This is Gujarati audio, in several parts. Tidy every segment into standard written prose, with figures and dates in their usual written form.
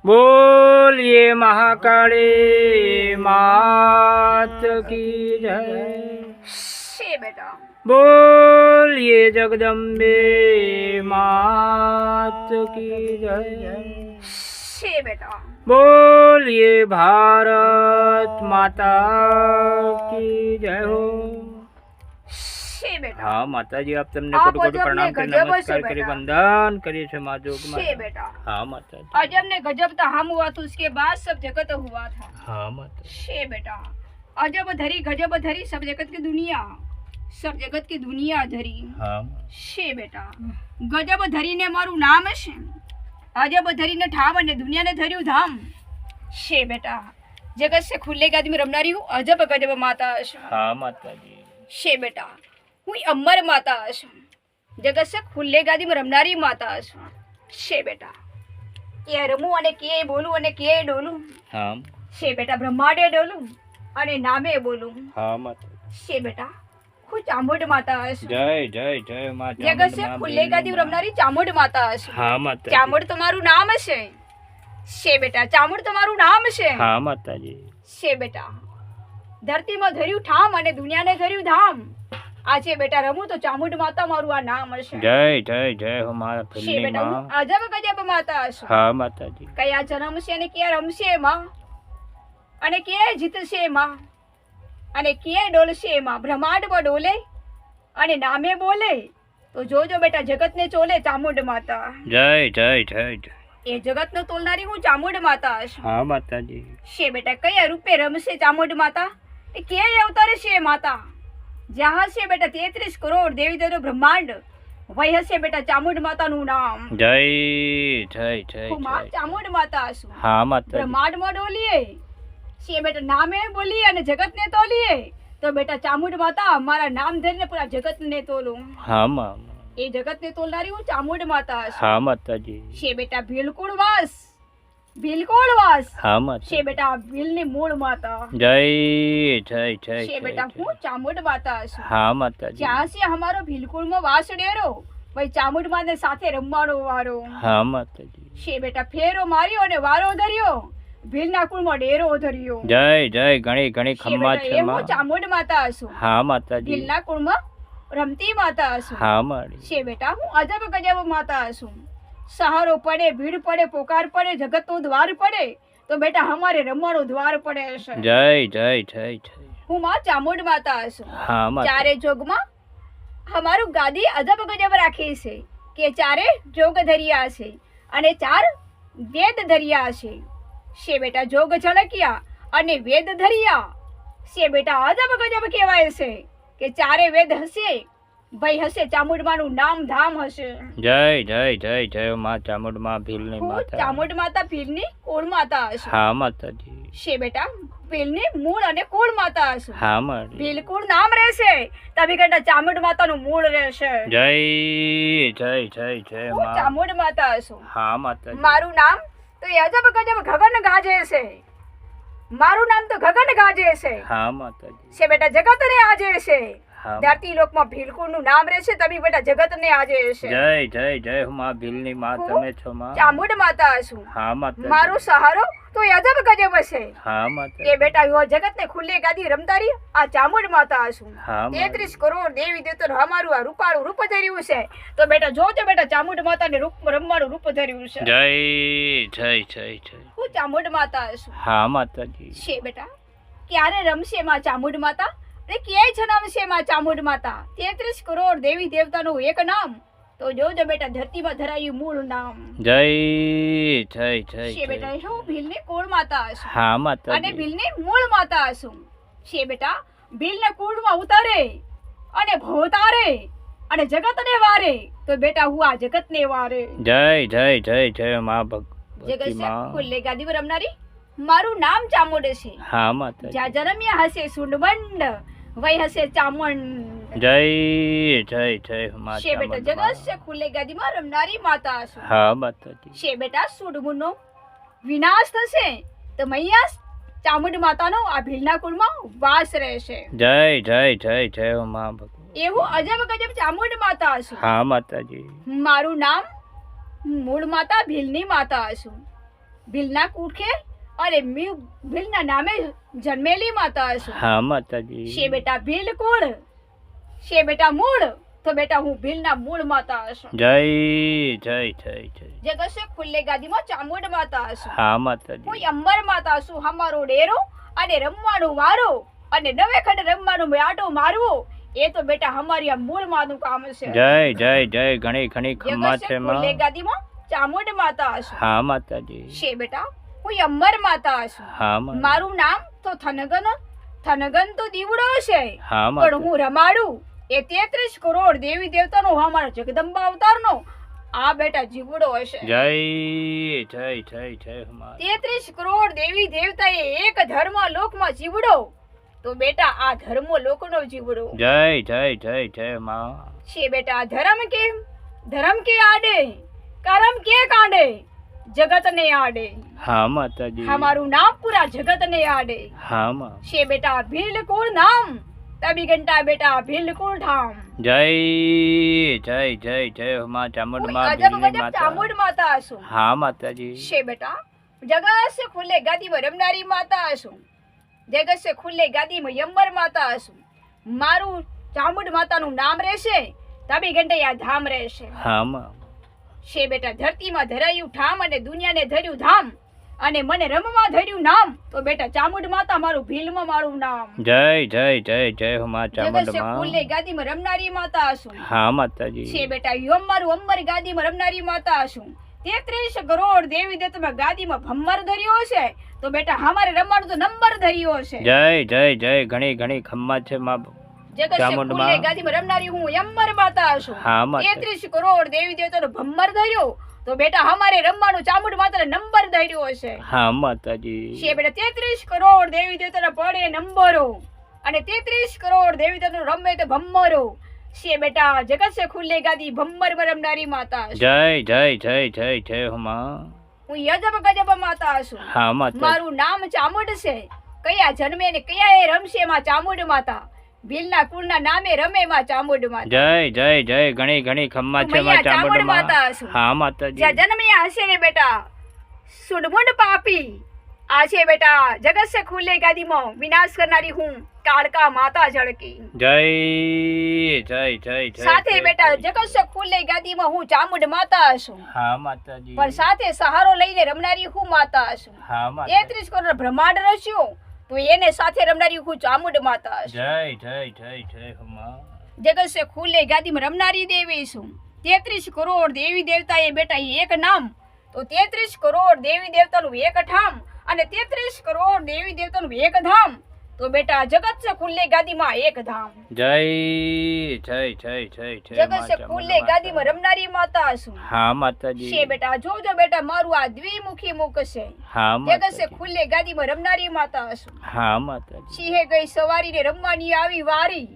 बोलिए महाकाली मात की जय। शे बेटा बोलिए जगदम्बे मात की जय। शे बेटा बोलिए भारत माता की जय हो। शे बेटा हाँ माता जी, आप तमने आप कोटि कोटि अजब प्रणाम ने कर गजब नमस्कार से करी बेटा। वंदन करिए छे माँ जोग शे बेटा हाँ माता जी। अजब ने गजब तो हम हुआ तो उसके बाद सब जगत हुआ था। हाँ माता शे बेटा अजब धरी गजब धरी सब जगत की दुनिया, सब जगत की दुनिया धरी। हाँ शे बेटा गजब धरी ने मारू नाम छे, अजब धरी ने ठाम ने दुनिया ने धर्યું धाम। शे बेटा जगत से खुले गादी में रमनारी हूँ, अजब गजब माता हूँ। हाँ माता जी। शे बेटा હું અમર માતા છું, જગત સે ખુલ્લે ગાદી में રમનારી માતા છું। શे બેટા કે રમું અને કે બોલું અને કે ડોલું। हाँ શे બેટા બ્રહ્માંડે ડોલું અને નામે બોલું। हाँ माता। શे બેટા હું ચામુંડ માતા છું, जय जय जय माँ જગત સે ખુલ્લે ગાદી में રમનારી ચામુંડ માતા છું। हाँ माता जी। ચામુંડ તમારું નામ છે। શे બેટા ચામુંડ તમારું નામ છે। हाँ माता जी। શे બેટા ધરતીમાં ધર્યું ઠામ અને દુનિયાને ધર્યું ધામ। આજે બેટા રમું તો ચામુંડ માતા મારું આ નામ હશે। जय जय जय हो माँ શे फिल्मी બેટા माँ। હું અજબ ગજબ માતા છું। हाँ माता जी। કયા જન્મશે અને ક્યાં રમશે માં, અને ક્યાં જીતશે માં, અને ક્યાં ડોલશે માં। બ્રહ્માંડમાં ડોલે અને નામે બોલે તો જોજો બેટા જગતને ચોલે ચામુંડ માતા। जय जय जय जय। એ જગતનો તોલનારી હું ચામુંડ માતા છું। हाँ माता जी। શे બેટા કયા રૂપે રમશે ચામુંડ માતા, એ ક્યાં અવતારશે માતા। જ્યાં હશે બેટા 33 કરોડ દેવી દેવનો બ્રહ્માંડ, વહી હશે બેટા ચામુંડ માતાનું નામ। जय जय जय હું માં जय। ચામુંડ માતા છું। हाँ माता जी। બ્રહ્માંડમાં ડોલીએ છે બેટા નામે બોલીએ અને જગતને તોલીએ તો બેટા ચામુંડ માતા અમારા નામ ધરીને પૂરા જગતને તોલું। हाँ माँ। એ જગતને તોલનારી હું ચામુંડ માતા છું। हाँ माता जी। છે બેટા ભીલકુળ વાસ, ભીલકુળ વાસ हाँ माता। છે બેટા ભીલની મૂળ માતા। जय जय जय છે जय બેટા जय। હું ચામુંડ માતા છું। हाँ माता जी। જ્યાં છે અમારો ભીલકુળમાં વાસ ડેરો, ભાઈ ચામુંડ માને સાથે રમવાનો વારો। हाँ माता जी। છે બેટા ફેરો માર્યો અને વારો ધર્યો, ભીલના કુળમાં ડેરો ધર્યો। जय जय गणी गणी છે खम्मा બેટા छे એ माँ। હું ચામુંડ માતા છું। हाँ माता जी। ભીલના કુળમાં રમતી માતા છું। हाँ माड़ी। છે બેટા હું અજબ ગજબ માતા છું। સહારો પડે, ભીડ પડે, પોકાર પડે, જગતનું દ્વાર પડે તો બેટા અમારે રમવાનું દ્વાર પડે છે। जय जय जय जय। હું માં ચામુંડ માતા છું। हाँ माता। ચારે જોગમાં અમારું ગાદી અજબ ગજબ રાખી છે કે ચારે જોગ ધર્યા છે અને ચાર વેદ ધર્યા છે। છે બેટા જોગ ઝળક્યા અને વેદ ધર્યા છે બેટા અજબ ગજબ કહેવાય છે કે ચારે વેદ હશે, ભાઈ હશે ચામુંડમાનું નામ ધામ હશે। जय जय जय जय माँ चामुंड माँ भीलनी હું माता। ચામુંડ માતા ભીલની કુળ માતા હશે। हाँ माता जी। છે બેટા ભીલની મૂળ અને કુળ માતા હશે। हाँ माड़ी। ભીલકુળ નામ રહેશે તभी કરતા ચામુંડ માતાનું મૂળ રહેશે। जय जय जय जय હું माँ। ચામુંડ માતા છું। हाँ माता जी। મારું નામ તો એ અજબ ગજબ ગગન ગાજે છે। મારું નામ તો ગગન ગાજે છે। हाँ माता जी। છે બેટા જગતને આજે છે। हाँ। ધરતી લોકમાં ભીલકુળનું નામ રહેશે તभी બેટા જગતને આજે છે। जय जय जय हो माँ भीलनी माँ હું तमे छो माँ। ચામુંડ માતા છું। हाँ माता મારો जी। સહારો તો એ અજબ ગજબ છે हाँ माता કે जी। બેટા યો જગતને ખુલ્લે ગાદી રમતારી આ ચામુંડ માતા છું। हाँ माँ। 33 કરોડ દેવી દેવતાનું અમારું આ રૂપાળું રૂપ ધર્યું છે તો બેટા જોજો બેટા ચામુંડ માતાને રૂપ રમવાનું રૂપ ધર્યું છે। जय जय जय जय। હું ચામુંડ માતા છું। हाँ माता जी। છે બેટા ક્યારે રમશે માં ચામુંડ માતા અને ક્યાંય જન્મશે માં ચામુંડ માતા। 33 કરોડ દેવી દેવતાનું એક નામ તો જોજો બેટા ધરતીમાં ધરાયું મૂળ નામ। जय जय जय છે બેટા जय। હું ભીલની કુળ માતા છું हाँ माता અને जी। ભીલની મૂળ માતા છું। છે બેટા ભીલના કુળમાં ઉતારે અને ભોતારે અને જગતને વારે તો બેટા હું આ જગતને વારે। जय जय जय जय माँ જગત भगवती છે माँ। ખુલ્લે ગાદીમાં રમનારી મારું નામ ચામુંડ છે। हाँ माता जी। જ્યાં જન્મ્યા હશે સુંડમંડ, વહી હશે ચામુંડ। जय जय जय हो माँ છે બેટા चामुंड माँ। જગત છે ખુલ્લે ગાદીમાં રમનારી માતા છું। हाँ माता जी। છે બેટા સુડમુનો વિનાશ થશે તો મૈયા ચામુંડ માતાનો આ ભીલના કુળમાં વાસ રહેશે। जय जय जय जय हो माँ भगवती। એવું અજબ ગજબ ચામુંડ માતા છું। हाँ माता जी। મારું નામ હું મૂળ માતા ભીલની માતા છું. ભીલના કુખે અને ભીલના નામે જન્મેલી માતા છું. હા માતાજી. શે બેટા ભીલ કુળ, શે બેટા મૂળ, તો બેટા હું ભીલના મૂળ માતા છું. જય જય જય જય. જગત છે ખુલ્લે ગાદીમાં ચામુંડ માતા છું. હા માતાજી. હું અંબર માતા છું. હમારો ડેરો અને રમવાનું વારો અને નવે ખંડ રમવાનું આટો મારવો એ તો બેટા અમારી આ મૂળ માનું કામ છે. જય જય જય. ઘણી ઘણી ખમ્મા છે માં. ખુલ્લે ગાદીમાં ચામુંડ માતા છું. હા માતાજી. છે બેટા હું અંબર માતા છું. હા મારું નામ તો થનગન, થનગન તો દીવડો છે. હા પણ હું રમાડું એ 33 કરોડ દેવી દેવતાનો અમારા જગદંબા અવતારનો આ બેટા જીવડો હશે. જય જય જય જય માં. 33 કરોડ દેવી દેવતાએ એક ધર્મ લોકમાં જીવડો તો બેટા આ ધર્મ લોકનો જીવડો. જય જય જય જય માં. છે બેટા ધર્મ કે આડે, કરમ કે કાંડે, જગત ને આડે. હા માતાજી. અમારું નામ પૂરા જગત ને આડે. હા માં. છે બેટા ભીલકુળ નામ, તબી ઘંટા બેટા ભીલકુળ ધામ. જય જય જય જય માં ચામુંડ માં. અજબ ગજબ ચામુંડ માતા છું. હા માતાજી. છે બેટા જગત સે ખુલ્લે ગાદીમાં રમનારી માતા છું. જગત સે ખુલ્લે ગાદીમાં યંબર માતા છું. મારું ચામુંડ માતાનું નામ રહેશે તબી ઘંટે આ ધામ રહેશે. હા માં. છે બેટા ધરતીમાં ધરાયું ઠામ અને દુનિયાને ધર્યું ધામ અને મને રમવા ધર્યું નામ તો બેટા ચામુંડ માતા મારું ભીલમાં મારું નામ. જય જય જય જય માં ચામુંડ જગત સે માં. ખુલ્લે ગાદીમાં રમનારી માતા છું. હા માતાજી. છે બેટા યમ મારું અંબર ગાદીમાં રમનારી માતા છું. 33 કરોડ દેવી દેવતામાં ગાદીમાં ભમ્મર ધર્યો છે તો બેટા અમારે રમવાનું તો નંબર ધર્યો છે. જય જય જય. ઘણી ઘણી ખમ્મા છે માં. જગત સે ખુલ્લે ગાદીમાં રમનારી હું યંબર માતા છું. હા માતા. 33 કરોડ દેવી દેવતાનો ભમ્મર ધર્યો તો બેટા અમારે રમવાનું ચામુંડ માતાને નંબર ધર્યો છે. હા માતાજી. છે બેટા 33 કરોડ દેવી દેવતાના પડે નંબરો અને 33 કરોડ દેવી દેવતાનો રમે તો ભમ્મરો. છે બેટા જગત સે ખુલ્લે ગાદી ભમ્મર રમનારી માતા છું. જય જય જય જય જય માં. હું યજબ ગજબ માતા છું. હા માતા. મારું નામ ચામુંડ છે. કયા જન્મે ને કયા એ રમશે માં ચામુંડ માતા. ભીલના કુળના નામે રમે માં ચામુંડ માતા. જય જય જય. ઘણી ઘણી ખમ્મા છે માં ચામુંડ માં. હા માતાજી. જ્યાં જન્મ્યા હશે ને બેટા સુડમુંડ પાપી આ છે બેટા જગત સે ખુલ્લે ગાદીમાં વિનાશ કરનારી હું કાળકા માતા ઝળકી. જય જય જય જય. સાથે બેટા જગત સે ખુલ્લે ગાદીમાં હું ચામુંડ માતા છું. હા માતાજી. પણ સાથે સહારો લઈને રમનારી હું માતા છું. હા માતા. 33 કરોડ બ્રહ્માંડ રચ્યો તો એને સાથે રમનારી હું ચામુંડ માતા છું. જય જય જય જય માં. જગત સે ખુલ્લે ગાદીમાં રમનારી દેવી છું. 33 કરોડ દેવી દેવતાએ બેટા એક નામ તો 33 કરોડ દેવી દેવતાનું એક ઠામ અને 33 કરોડ દેવી દેવતાનું એક ધામ તો બેટા જગત સે ખુલ્લે ગાદીમાં એક ધામ. જય જય જય જય જય. જગત સે ખુલ્લે ગાદીમાં રમનારી માતા છું. હા માતાજી. છે બેટા જોજો બેટા મારું આ દ્વિમુખી મુખ છે. હા જગત સે માતાજી. ખુલ્લે ગાદીમાં રમનારી માતા છું. હા માતાજી. સિંહે ગઈ સવારીને રમવાની આવી વારી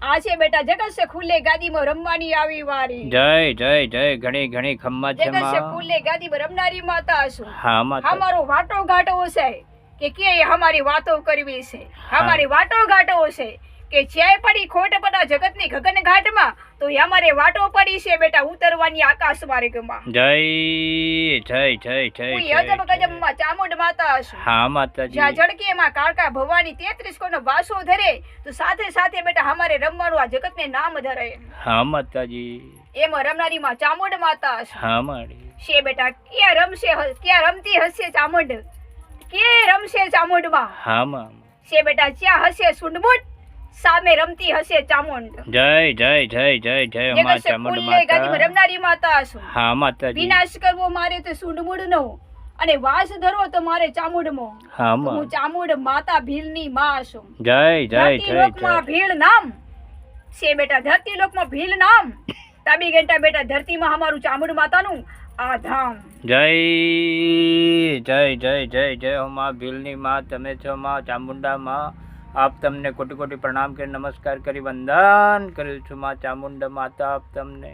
આ છે બેટા જગત સે ખુલ્લે ગાદીમાં રમવાની આવી વારી. જય જય જય. ઘણી ઘણી ખમ્મા છે જગત સે માં. ખુલ્લે ગાદીમાં રમનારી માતા છું. હા માતા. અમારો વાટો ઘાટો છે કે અમારી વાતો કરવી છે. અમારી વાટો ઘાટો છે કે જ્યાં પડી ખોટ પડા જગતની ગગન ઘાટમાં તો અમારે વાટો પડી છે બેટા ઉતરવાની આકાશ માર્ગમાં. જય જય જય જય હું જય. યજબ ગજબમાં ચામુંડ માતા છું. હા માતાજી. જ્યાં જડકે માં કાળકા ભવાની 33 કોનો વાસો ધરે તો સાથે સાથે બેટા અમારે રમવાનું આ જગતને નામ ધરે. હા માતાજી. એમાં રમનારી માં ચામુંડ માતા છું. હા માડી. છે બેટા ક્યાં રમશે ક્યાં રમતી હશે ચામુંડ કે રમશે ચામુંડમાં. હા માં. છે બેટા જ્યાં હશે સુંડમુંડ સામે રમતી હશે ચામુંડ. જય જય જય જય જય માં જગત સે ચામુંડ ખુલ્લે ગાદીમાં માતા. રમનારી માતા છું. હા માતાજી. વિનાશ કરવો મારે તો સુંડમુંડનો અને વાસ ધરવો તો મારે ચામુંડમાં. હા હું માં. ચામુંડ માતા ભીલની માં છું. જય જય ધરતી જય લોકમાં જય. ભીલ નામ છે બેટા ધરતી લોકમાં ભીલ નામ તાબી ઘંટા બેટા ધરતીમાં અમારું ચામુંડ માતાનું આ ધામ. જય જય જય જય જય હો માં ભીલની માં. તમે છો માં ચામુંડા માં. આપ તમને કોટી કોટી પ્રણામ કરી નમસ્કાર કરી વંદન કર્યું છું માં ચામુંડા માતા. આપ તમને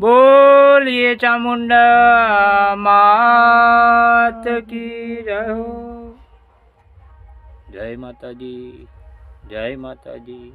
બોલીએ ચામુંડા માત કી રહો. જય માતાજી. જય માતાજી.